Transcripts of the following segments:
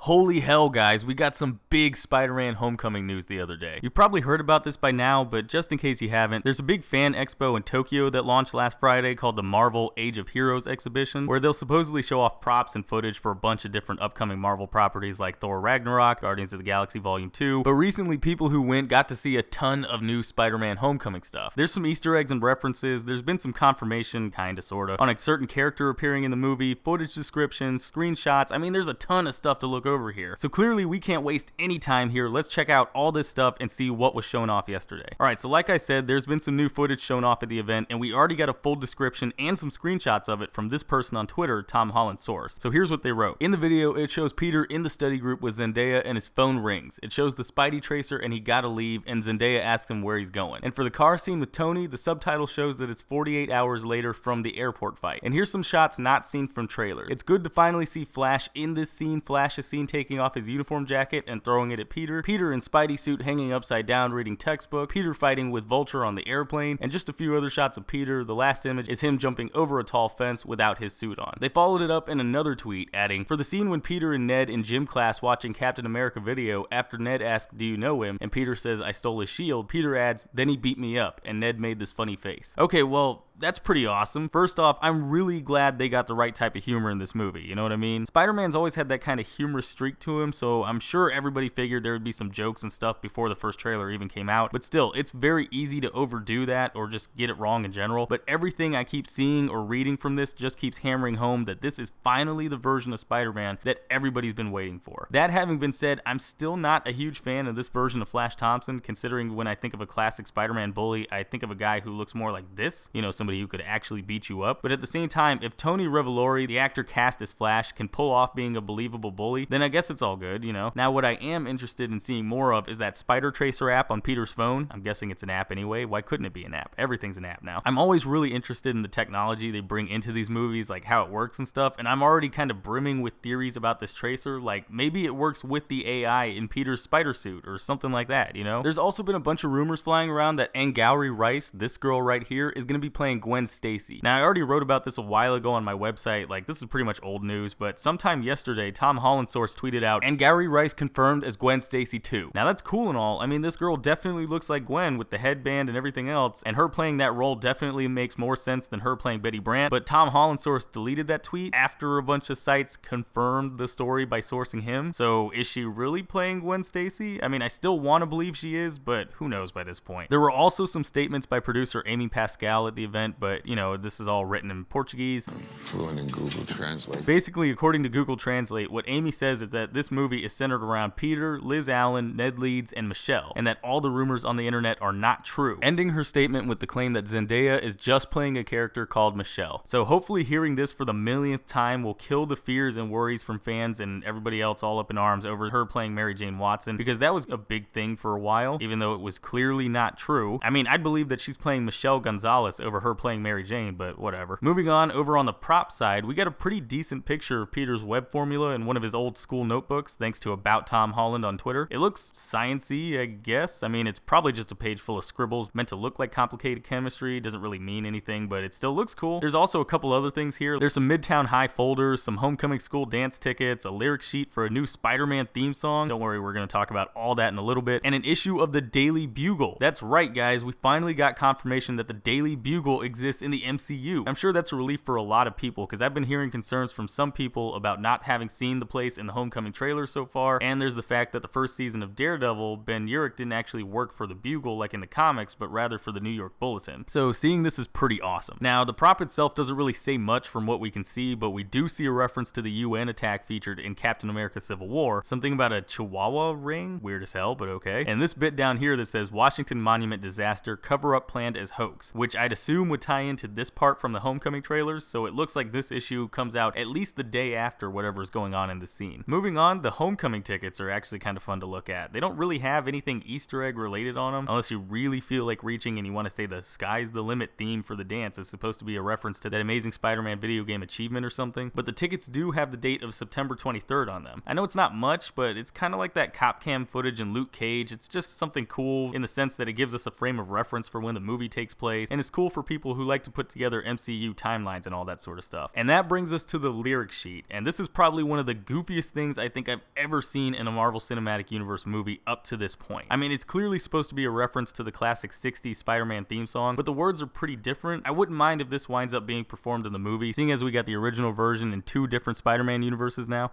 Holy hell, guys, we got some big Spider-Man Homecoming news the other day. You've probably heard about this by now, but just in case you haven't, there's a big fan expo in Tokyo that launched last Friday called the Marvel Age of Heroes exhibition, where they'll supposedly show off props and footage for a bunch of different upcoming Marvel properties like Thor Ragnarok, Guardians of the Galaxy Volume 2, but recently people who went got to see a ton of new Spider-Man Homecoming stuff. There's some Easter eggs and references, there's been some confirmation, kinda sorta, on a certain character appearing in the movie, footage descriptions, screenshots. I mean, there's a ton of stuff to look over here. So clearly we can't waste any time here. Let's check out all this stuff and see what was shown off yesterday. Alright, so like I said, there's been some new footage shown off at the event, and we already got a full description and some screenshots of it from this person on Twitter, Tom Holland Source. So here's what they wrote. In the video, it shows Peter in the study group with Zendaya and his phone rings. It shows the Spidey tracer and he gotta leave, and Zendaya asks him where he's going. And for the car scene with Tony, the subtitle shows that it's 48 hours later from the airport fight. And here's some shots not seen from trailer. It's good to finally see Flash in this scene. Flash is seen taking off his uniform jacket and throwing it at Peter. Peter in Spidey suit hanging upside down reading textbook. Peter fighting with Vulture on the airplane. And just a few other shots of Peter. The last image is him jumping over a tall fence without his suit on. They followed it up in another tweet, adding, for the scene when Peter and Ned in gym class watching Captain America video, after Ned asks, do you know him? And Peter says, I stole his shield. Peter adds, then he beat me up. And Ned made this funny face. Okay, well, that's pretty awesome. First off, I'm really glad they got the right type of humor in this movie, you know what I mean? Spider-Man's always had that kind of humorous streak to him, so I'm sure everybody figured there would be some jokes and stuff before the first trailer even came out, but still, it's very easy to overdo that or just get it wrong in general, but everything I keep seeing or reading from this just keeps hammering home that this is finally the version of Spider-Man that everybody's been waiting for. That having been said, I'm still not a huge fan of this version of Flash Thompson, considering when I think of a classic Spider-Man bully, I think of a guy who looks more like this, you know, somebody who could actually beat you up. But at the same time, if Tony Revolori, the actor cast as Flash, can pull off being a believable bully, then I guess it's all good, you know? Now, what I am interested in seeing more of is that Spider Tracer app on Peter's phone. I'm guessing it's an app anyway. Why couldn't it be an app? Everything's an app now. I'm always really interested in the technology they bring into these movies, like how it works and stuff, and I'm already kind of brimming with theories about this tracer, like maybe it works with the AI in Peter's spider suit or something like that, you know? There's also been a bunch of rumors flying around that Angourie Rice, this girl right here, is going to be playing Gwen Stacy. Now, I already wrote about this a while ago on my website, like this is pretty much old news, but sometime yesterday, Tom Holland Source tweeted out, Angourie Rice confirmed as Gwen Stacy 2. Now, that's cool and all. I mean, this girl definitely looks like Gwen with the headband and everything else, and her playing that role definitely makes more sense than her playing Betty Brant, but Tom Holland Source deleted that tweet after a bunch of sites confirmed the story by sourcing him. So, is she really playing Gwen Stacy? I mean, I still want to believe she is, but who knows by this point. There were also some statements by producer Amy Pascal at the event, but, you know, this is all written in Portuguese. I'm fluent in Google Translate. Basically, according to Google Translate, what Amy says is that this movie is centered around Peter, Liz Allen, Ned Leeds, and Michelle, and that all the rumors on the internet are not true, ending her statement with the claim that Zendaya is just playing a character called Michelle. So hopefully hearing this for the millionth time will kill the fears and worries from fans and everybody else all up in arms over her playing Mary Jane Watson, because that was a big thing for a while, even though it was clearly not true. I mean, I'd believe that she's playing Michelle Gonzalez over her playing Mary Jane, but whatever. Moving on, over on the prop side, we got a pretty decent picture of Peter's web formula in one of his old school notebooks, thanks to About Tom Holland on Twitter. It looks science-y, I guess. I mean, it's probably just a page full of scribbles meant to look like complicated chemistry. It doesn't really mean anything, but it still looks cool. There's also a couple other things here. There's some Midtown High folders, some homecoming school dance tickets, a lyric sheet for a new Spider-Man theme song. Don't worry, we're going to talk about all that in a little bit. And an issue of the Daily Bugle. That's right, guys. We finally got confirmation that the Daily Bugle exists in the MCU. I'm sure that's a relief for a lot of people, because I've been hearing concerns from some people about not having seen the place in the Homecoming trailer so far, and there's the fact that the first season of Daredevil, Ben Urich didn't actually work for the Bugle like in the comics, but rather for the New York Bulletin. So seeing this is pretty awesome. Now, the prop itself doesn't really say much from what we can see, but we do see a reference to the UN attack featured in Captain America Civil War, something about a Chihuahua ring, weird as hell, but okay. And this bit down here that says Washington Monument disaster, cover-up planned as hoax, which I'd assume would tie into this part from the Homecoming trailers, so it looks like this issue comes out at least the day after whatever's going on in the scene. Moving on, the Homecoming tickets are actually kind of fun to look at. They don't really have anything Easter egg related on them, unless you really feel like reaching and you want to say the sky's the limit theme for the dance is supposed to be a reference to that Amazing Spider-Man video game achievement or something, but the tickets do have the date of September 23rd on them. I know it's not much, but it's kind of like that cop cam footage in Luke Cage. It's just something cool in the sense that it gives us a frame of reference for when the movie takes place, and it's cool for people people who like to put together MCU timelines and all that sort of stuff. And that brings us to the lyric sheet, and this is probably one of the goofiest things I think I've ever seen in a Marvel Cinematic Universe movie up to this point. I mean, it's clearly supposed to be a reference to the classic 60s Spider-Man theme song, but the words are pretty different. I wouldn't mind if this winds up being performed in the movie, seeing as we got the original version in 2 different Spider-Man universes now.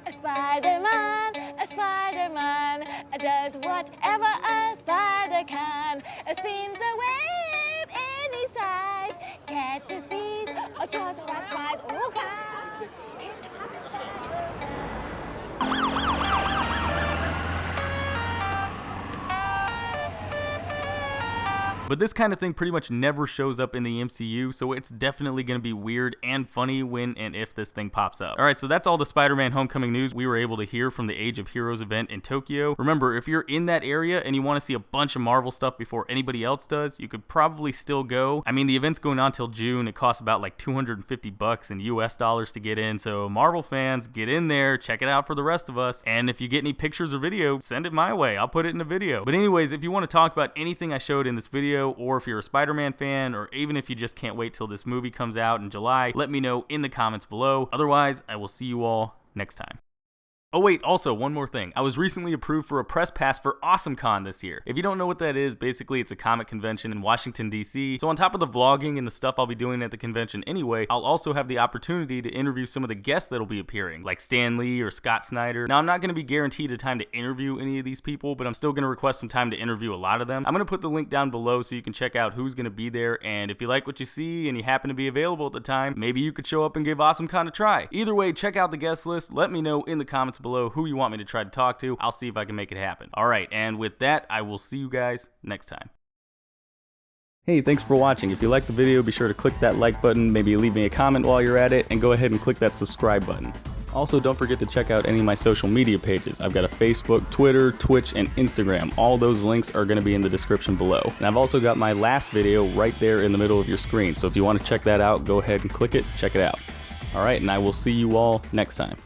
A Spider-Man does whatever a spider can. Spins a web any size, catches thieves or just butterflies. Oh God! But this kind of thing pretty much never shows up in the MCU, so it's definitely going to be weird and funny when and if this thing pops up. Alright, so that's all the Spider-Man Homecoming news we were able to hear from the Age of Heroes event in Tokyo. Remember, if you're in that area and you want to see a bunch of Marvel stuff before anybody else does, you could probably still go. I mean, the event's going on till June. It costs about like $250 in US dollars to get in, so Marvel fans, get in there, check it out for the rest of us. And if you get any pictures or video, send it my way. I'll put it in a video. But anyways, if you want to talk about anything I showed in this video, or if you're a Spider-Man fan, or even if you just can't wait till this movie comes out in July, let me know in the comments below. Otherwise, I will see you all next time. Oh wait, also one more thing. I was recently approved for a press pass for AwesomeCon this year. If you don't know what that is, basically it's a comic convention in Washington, D.C. So on top of the vlogging and the stuff I'll be doing at the convention anyway, I'll also have the opportunity to interview some of the guests that'll be appearing, like Stan Lee or Scott Snyder. Now I'm not going to be guaranteed a time to interview any of these people, but I'm still going to request some time to interview a lot of them. I'm going to put the link down below so you can check out who's going to be there, and if you like what you see and you happen to be available at the time, maybe you could show up and give AwesomeCon a try. Either way, check out the guest list. Let me know in the comments below who you want me to try to talk to. I'll see if I can make it happen. Alright, and with that, I will see you guys next time. Hey, thanks for watching. If you liked the video, be sure to click that like button, maybe leave me a comment while you're at it, and go ahead and click that subscribe button. Also, don't forget to check out any of my social media pages. I've got a Facebook, Twitter, Twitch, and Instagram. All those links are going to be in the description below. And I've also got my last video right there in the middle of your screen, so if you want to check that out, go ahead and click it, check it out. Alright, and I will see you all next time.